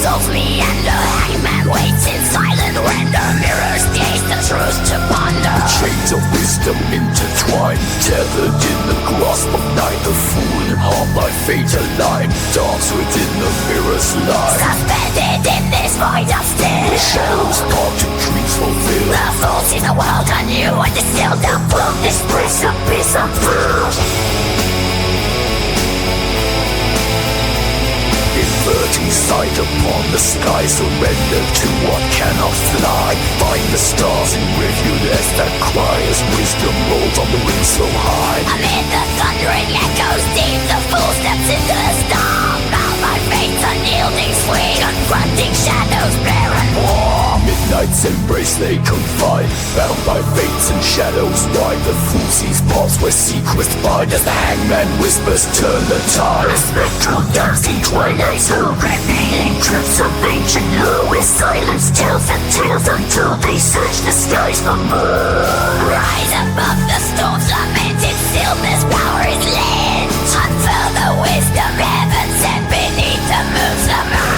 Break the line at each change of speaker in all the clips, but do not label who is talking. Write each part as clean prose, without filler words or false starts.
souls meander. Hangman waits in silent render. Mirrors gaze the truth to ponder.
The chains of wisdom intertwined, tethered in the grasp of night. The fool and harm by fate aligned, dance within the mirror's light.
Suspended in this void of still,
the shadows part to dreams fulfill.
The thoughts in the world anew and distilled up from this place of peace unfilled.
Inverting sight upon the sky, surrender to what cannot fly. Find the stars in rivulets that cry as wisdom rolls on the wind so high.
Amid the thundering echoes deep, the fool steps into the storm. Bound by fate's unyielding swing, confronting shadows bare and warm.
Midnight's embrace they confide, bound by fates and shadows wide. The fool sees paths where secrets bind, as the hangman whispers turn the tide.
A spectral dancing twilight zone, revealing truths of ancient lore, where silence tells and tales until they search the skies for more. Rise above the storm's lamented stillness, power is lit. Unfurl the wisdom heaven sent beneath the moon's lament.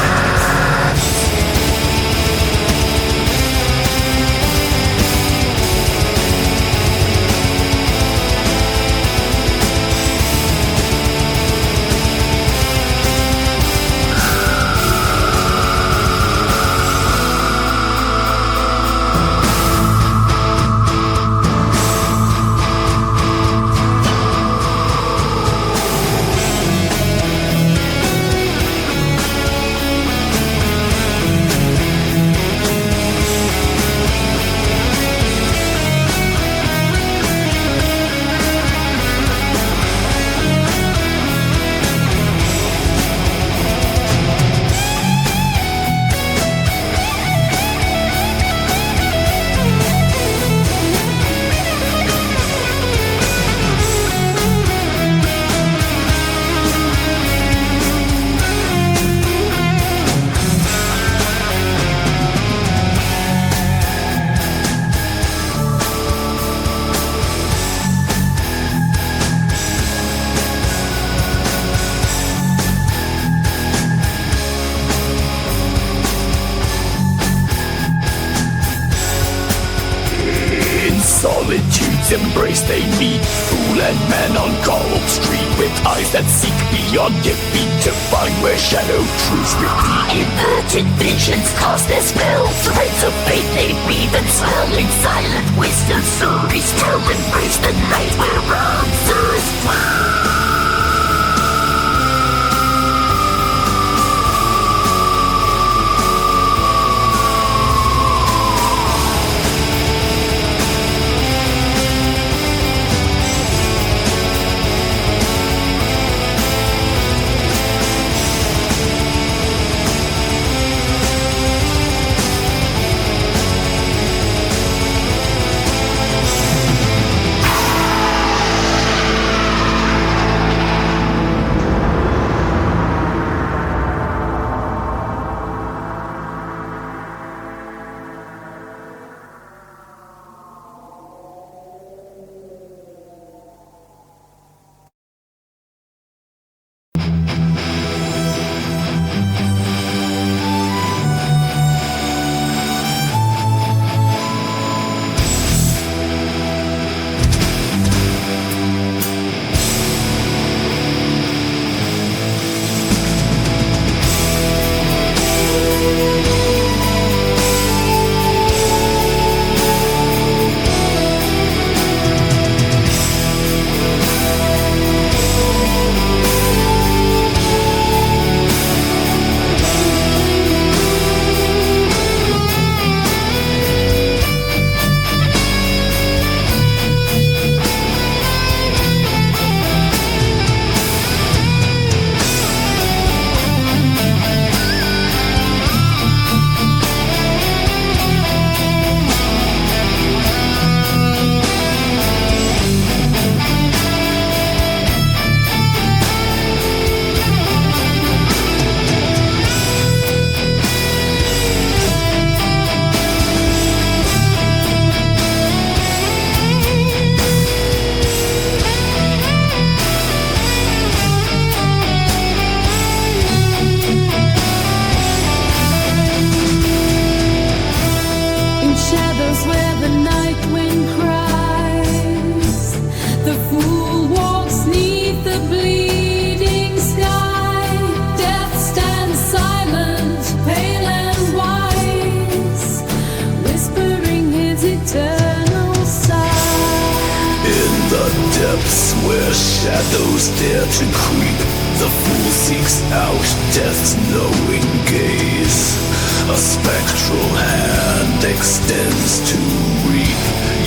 Embrace they meet, fool and man on Gollum Street, with eyes that seek beyond defeat to find where shadow truths repeat.
Inverted visions cast their spell, threads of fate they weave and swell. In silent wisdom stories tell, embrace the night where answers dwell.
The shadows dare to creep. The fool seeks out death's knowing gaze. A spectral hand extends to reap,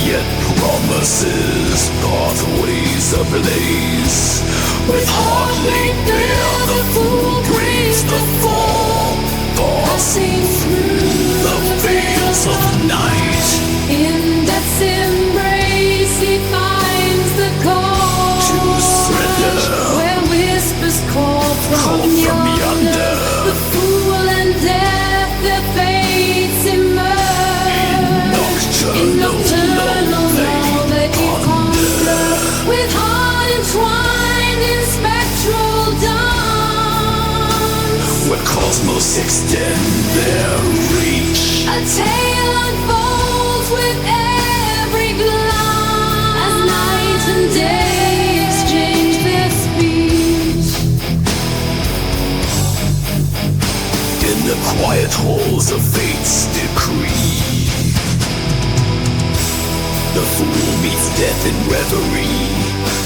yet promises pathways ablaze. With heart laid bare, the fool braves the fall, passing through the veils of night.
In death's embrace he finds the call
to surrender,
where whispers call from yonder. The fool and death their fates emerge. In nocturnal law they ponder, with heart entwined in spectral dance,
where cosmos extend their reach.
a tale unfolds with every glance, as night and day exchange their speech.
In the quiet halls of fate's decree, the fool meets death in reverie.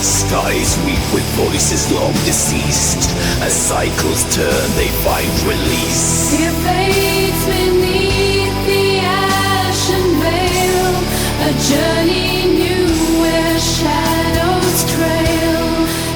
Skies weep with voices long deceased. As cycles turn, they find release.
Dear fates beneath the ashen veil, a journey new where shadows trail.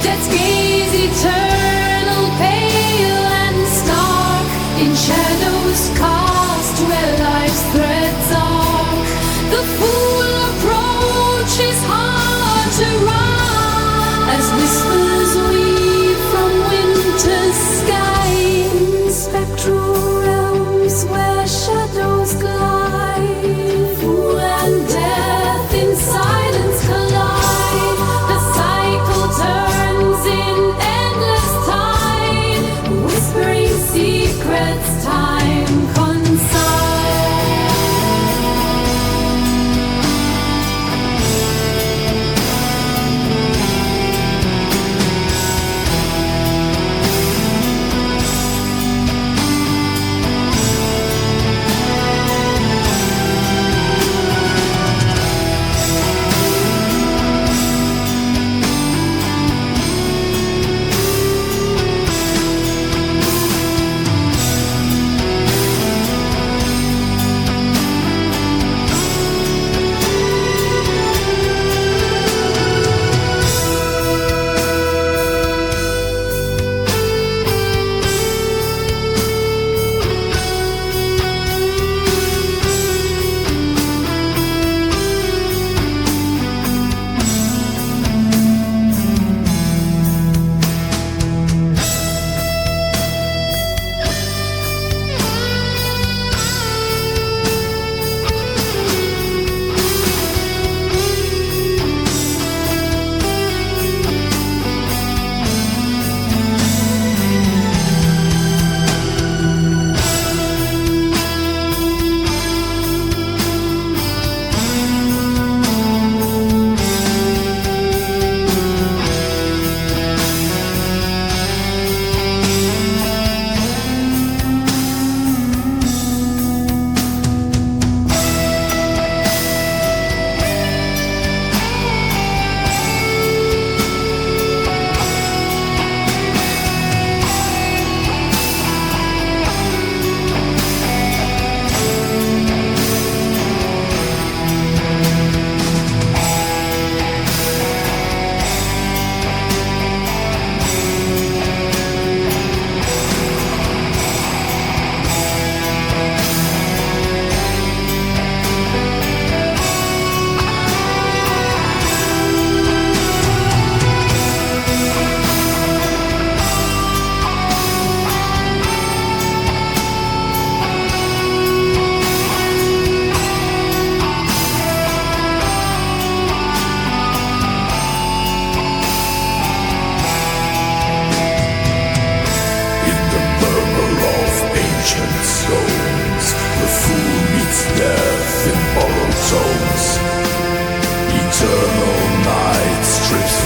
Death's gaze eternal, pale and stark, in shadows cast where life's threads arc. The fool approaches hard to rise, as whispers weave from winter's sky. In spectral realms where shadows glide, fool and death in silence collide. The cycle turns in endless time, whispering secrets time consigns.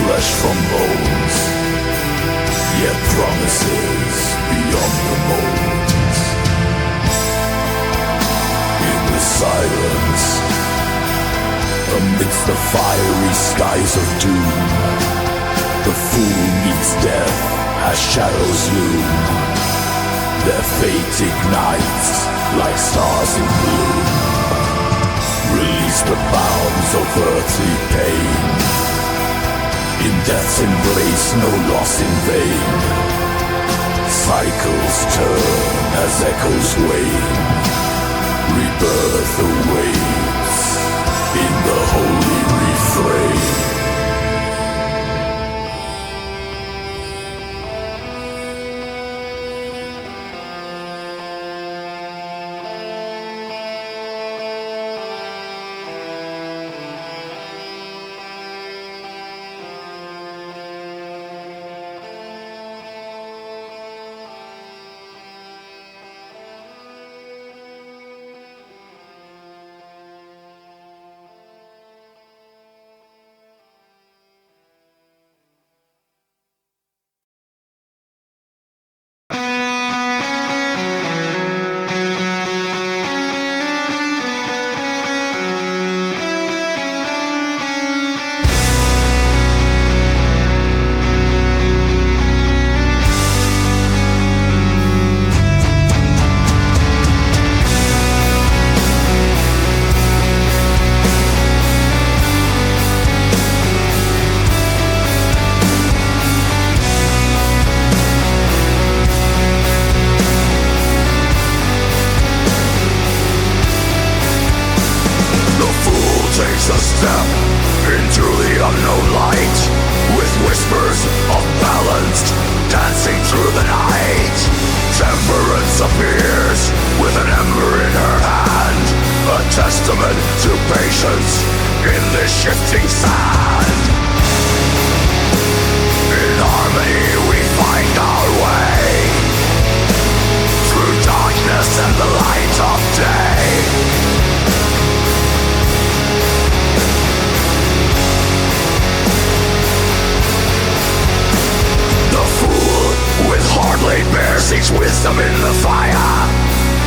flesh from bones, yet promises beyond the molds. In the silence, amidst the fiery skies of doom, the fool meets death as shadows loom. Their fate ignites like stars in bloom. Release the bounds of earthly pain. In death's embrace, no loss in vain. Cycles turn as echoes wane. Rebirth awaits in the holy refrain. Temperance appears with an ember in her hand, a testament to patience in this shifting sand. In harmony we find our way through darkness and the light of day. With heart laid bare seeks wisdom in the fire.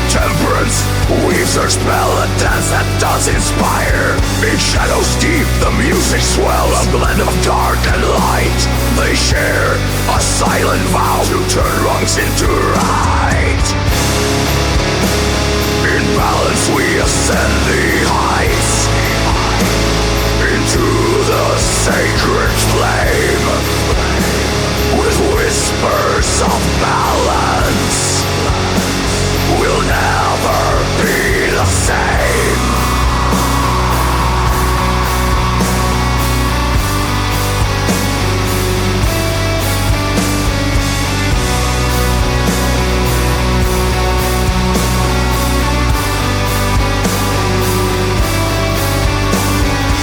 Temperance weaves her spell, a dance that does inspire. In shadows deep the music swells, a blend of dark and light. They share a silent vow to turn wrongs into right. In balance we ascend the heights into the sacred flame. With whispers of balance, we'll never be the same.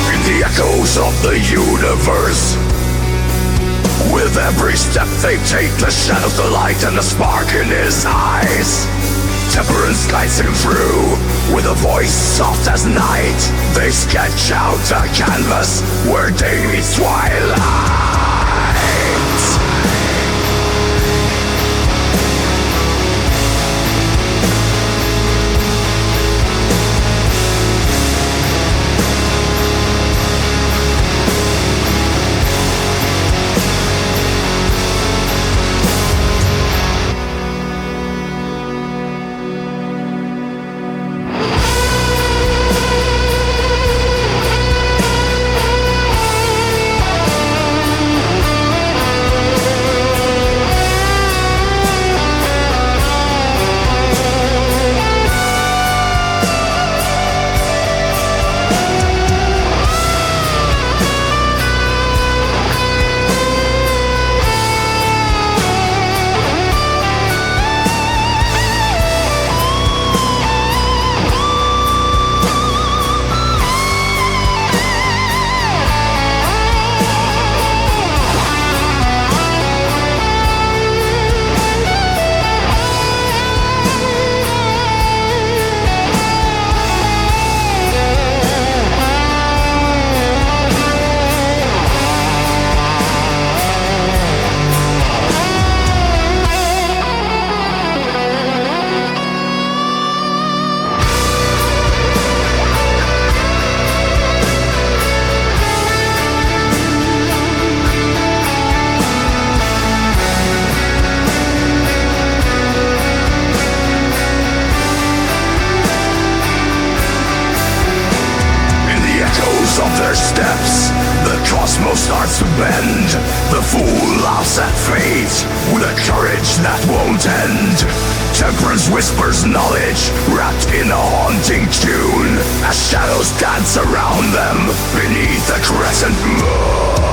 In the echoes of the universe, with every step they take, the shadows, the light, and the spark in his eyes. Temperance guides him through with a voice soft as night. They sketch out a canvas where day meets twilight. their steps, the cosmos starts to bend. The fool laughs at fate with a courage that won't end. Temperance whispers knowledge wrapped in a haunting tune as shadows dance around them beneath the crescent moon.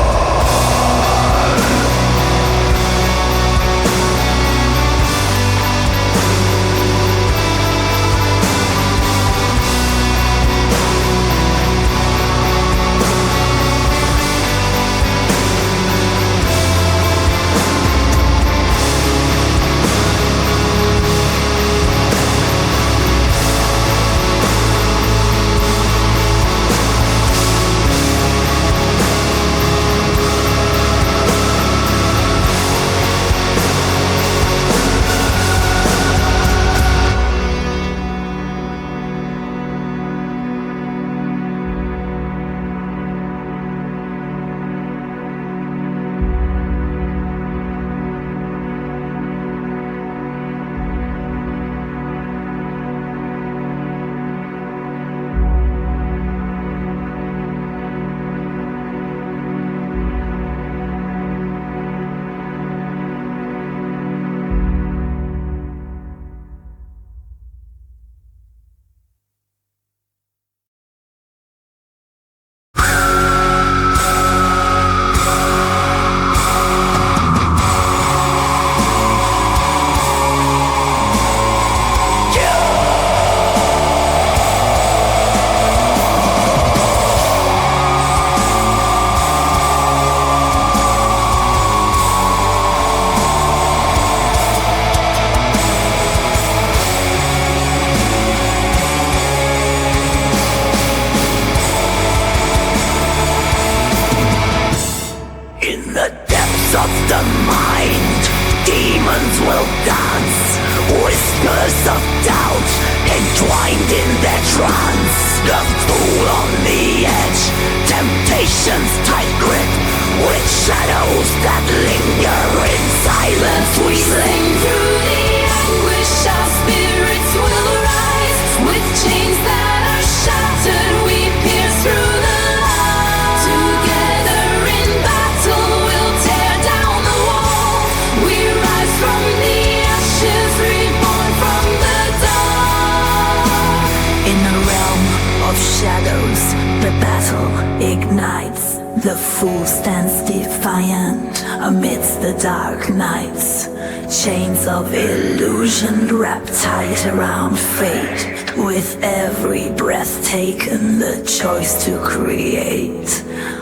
Wrapped tight around fate, with every breath taken, the choice to create.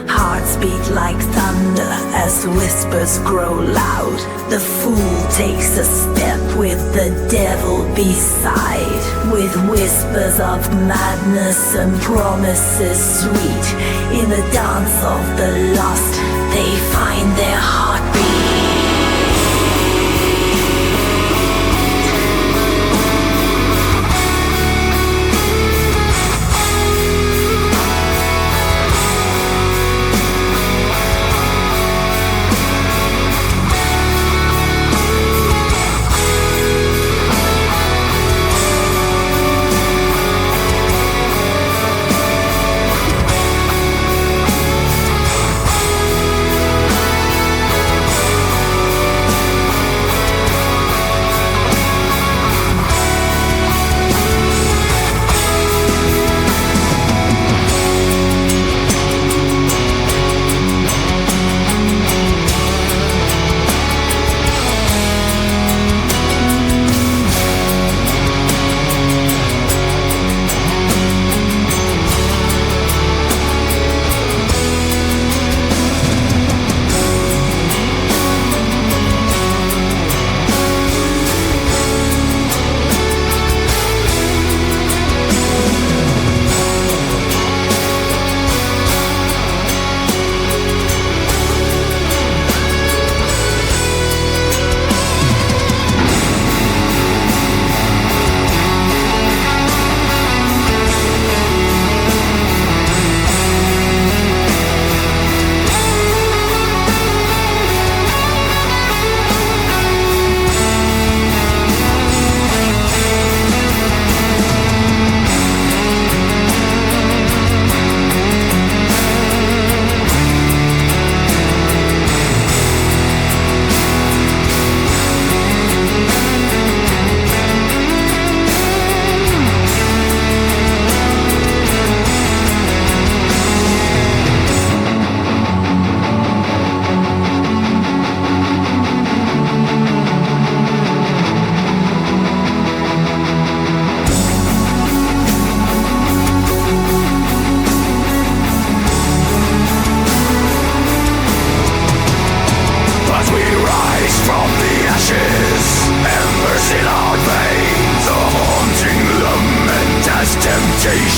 Hearts beat like thunder as whispers grow loud. The fool takes a step with the devil beside, with whispers of madness and promises sweet. In the dance of the lost, they find their heartbeat.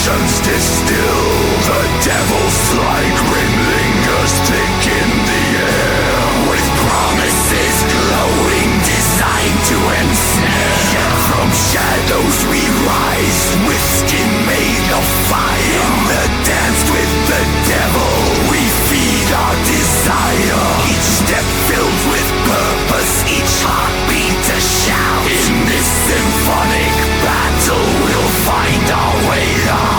illusions distill. The devil's sly grin lingers thick in the air, with promises glowing designed to ensnare. Yet from shadows we rise, with skin made of fire. In the dance with the devil we feed our desire. Each step filled with purpose, each heartbeat a shout. In this symphonic battle we'll find our way out.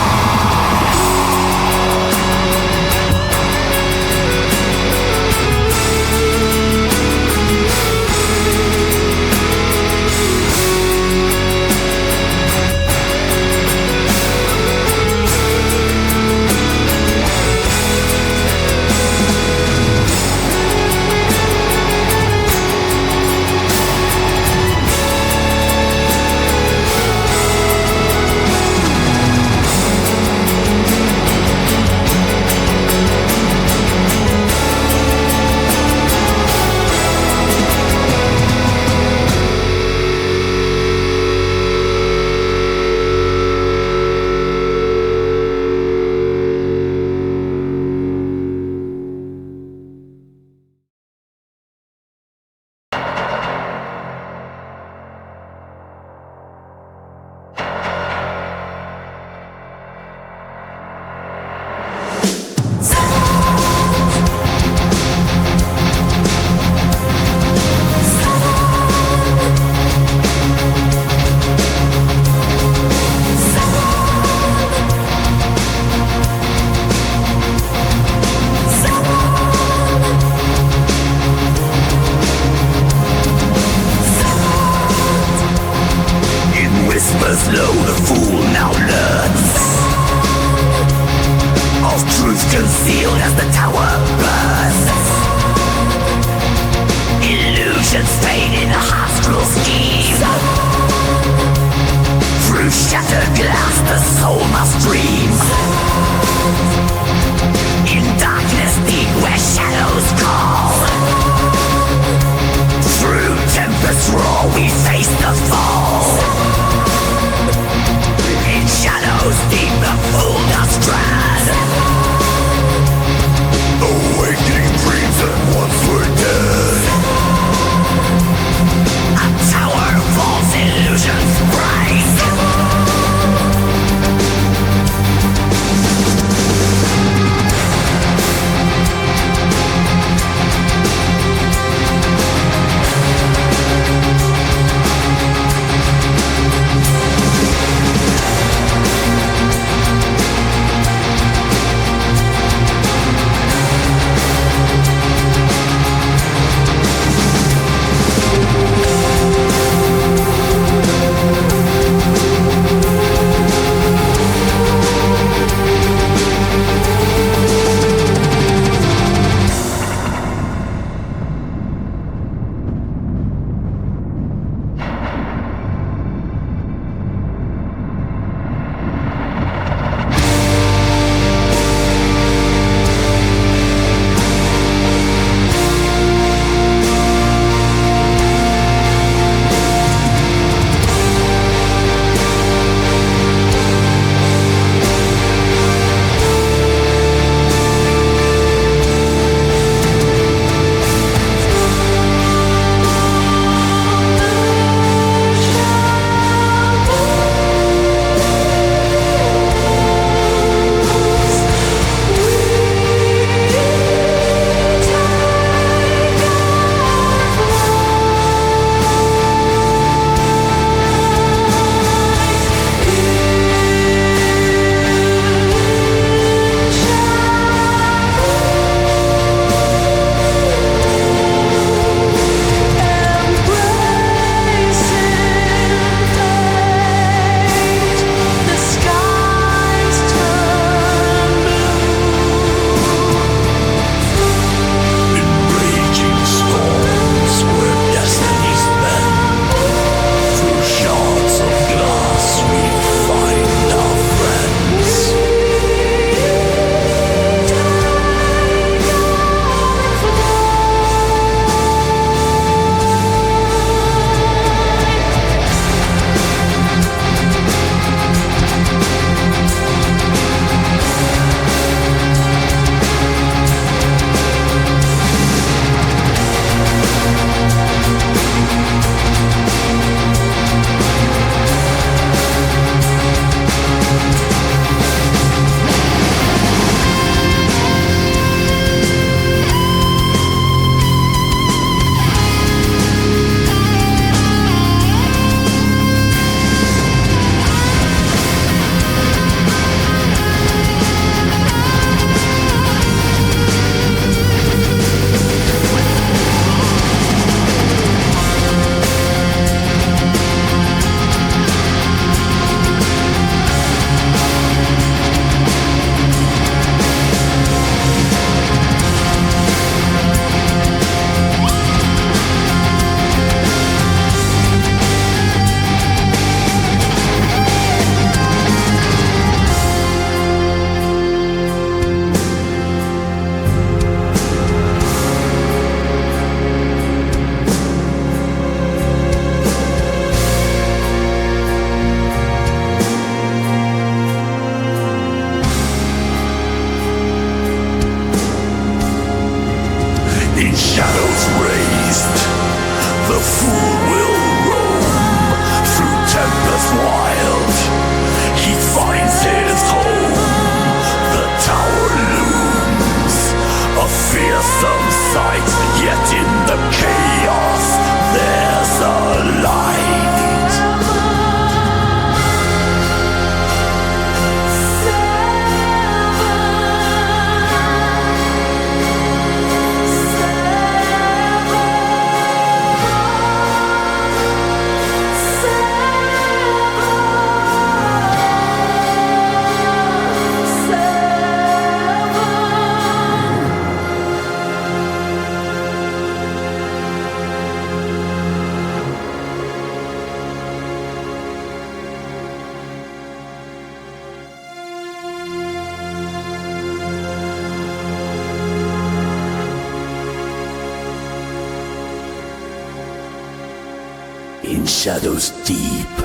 shadows deep,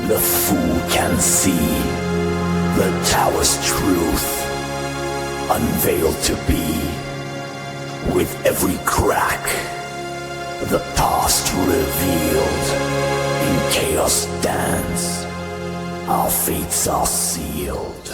the fool can see the tower's truth, unveiled to be. With every crack, the past revealed. In chaos dance, our fates are sealed.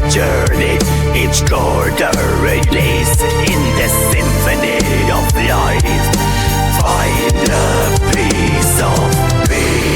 journey, each chord a release in the symphony of life. Find a piece of peace.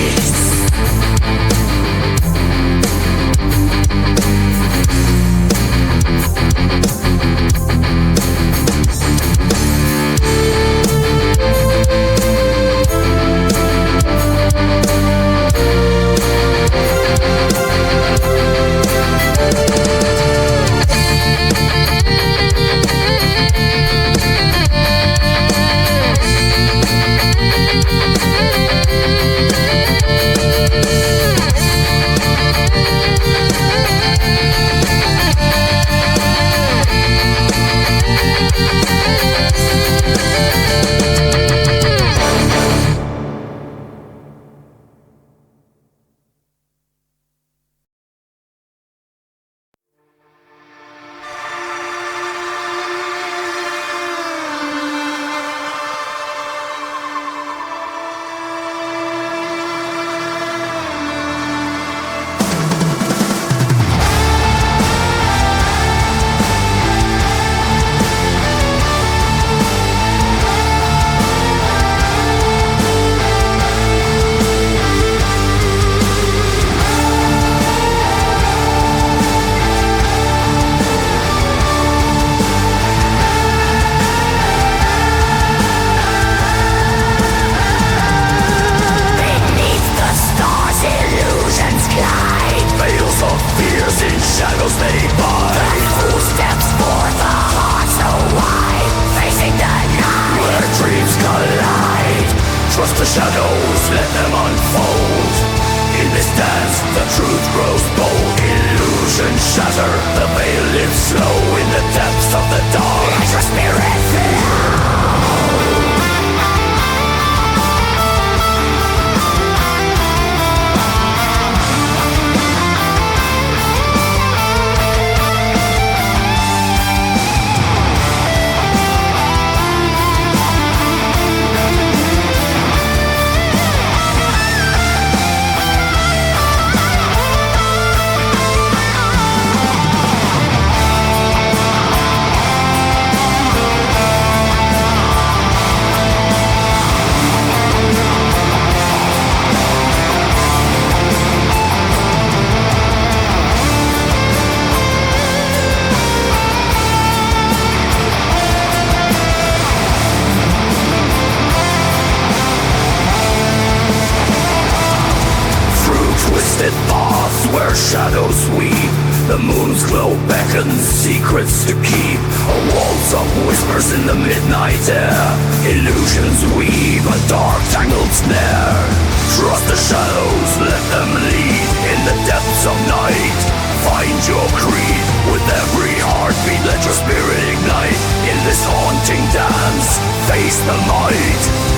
The moon's glow beckons secrets to keep. A waltz of whispers in the midnight air. Illusions weave a dark tangled snare. Trust the shadows, let them lead. In the depths of night, find your creed. With every heartbeat, let your spirit ignite. In this haunting dance, face the light.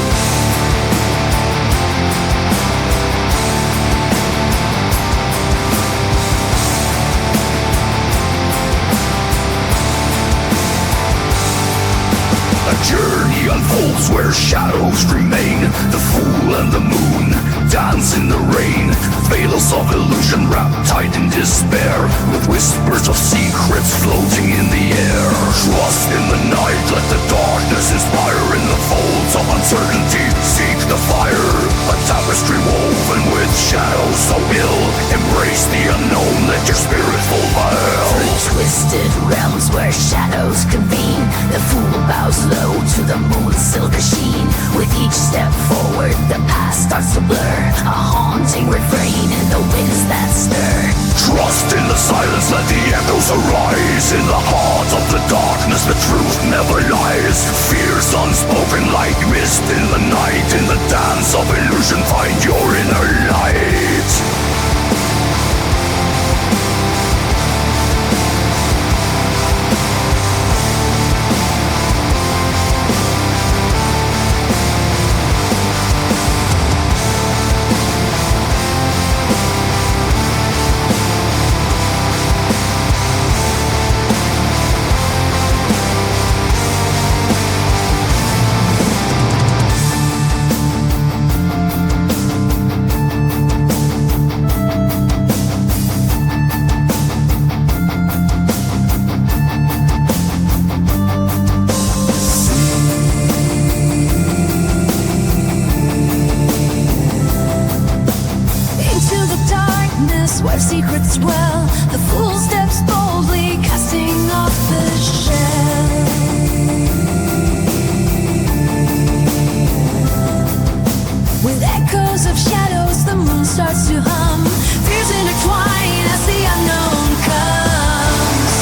A journey unfolds where shadows remain. The fool and the moon dance in the rain. Veils of illusion wrapped tight in despair, with whispers of secrets floating in the air. Trust in the night, let the darkness inspire. In the folds of uncertainty, seek the fire. A tapestry woven with shadows so ill. Embrace the unknown, let your spirit fulfill.
Through twisted realms where shadows convene, the fool bows low to the moon's silver sheen. With each step forward, the past starts to blur. A haunting refrain in the winds that stir.
Trust in the silence, let the echoes arise. In the heart of the darkness, the truth never lies. Fears unspoken like mist in the night. In the dance of illusion, find your inner light.
Where secrets dwell, the fool steps boldly, casting off the shell. With echoes of shadows, the moon starts to hum. Fears intertwine as the unknown comes.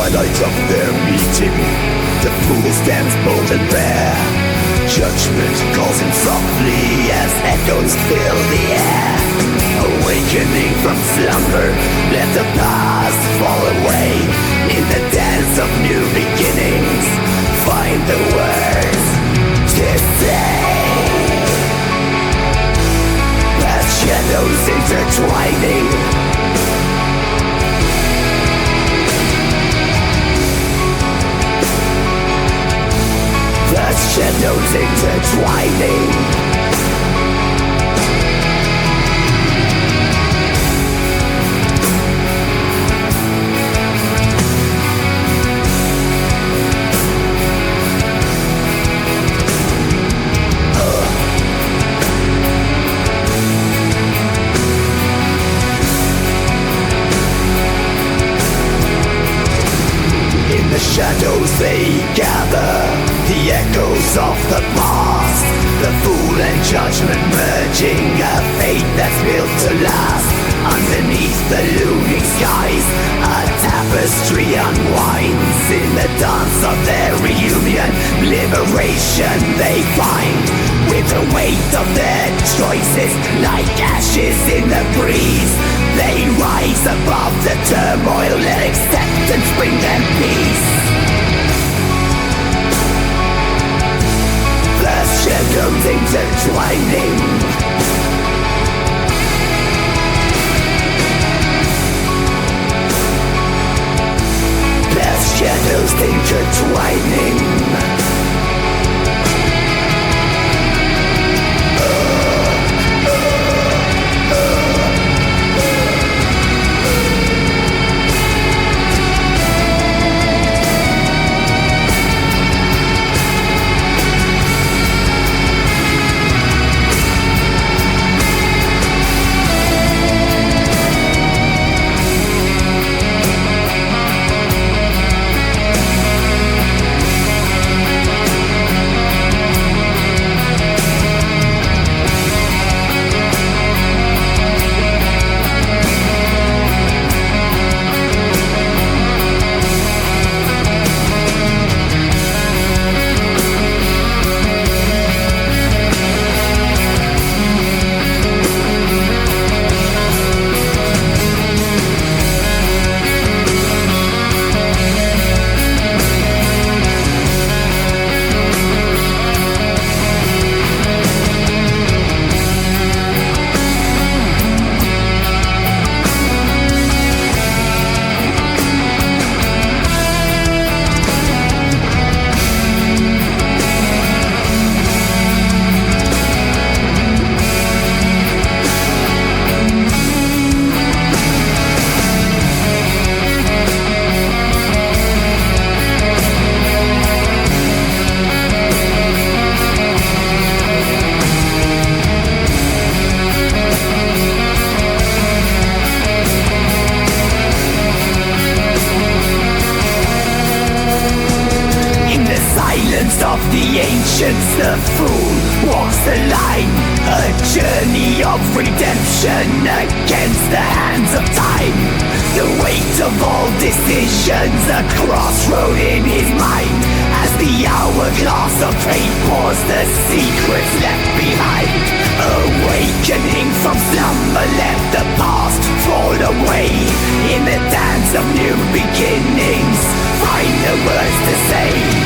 twilight of their meeting, the fool stands bold and bare. Judgment calls him softly as echoes fill the air. Awakening from slumber, let the past fall away. In the dance of new beginnings, find the words to say. Past shadows intertwining, past shadows intertwining. Shadows they gather, the echoes of the past. The fool and judgment merging, a fate that's built to last. Underneath the looming skies, a tapestry unwinds. In the dance of their reunion, liberation they find. With the weight of their choices, like ashes in the breeze, they rise above the turmoil, let acceptance bring them peace. Past shadows intertwining, past shadows intertwining. Of the ancients, the fool walks the line, a journey of redemption against the hands of time. The weight of all decisions, a crossroad in his mind. As the hourglass of fate pours the secrets left behind. Awakening from slumber, let the past fall away. In the dance of new beginnings, find the words to say.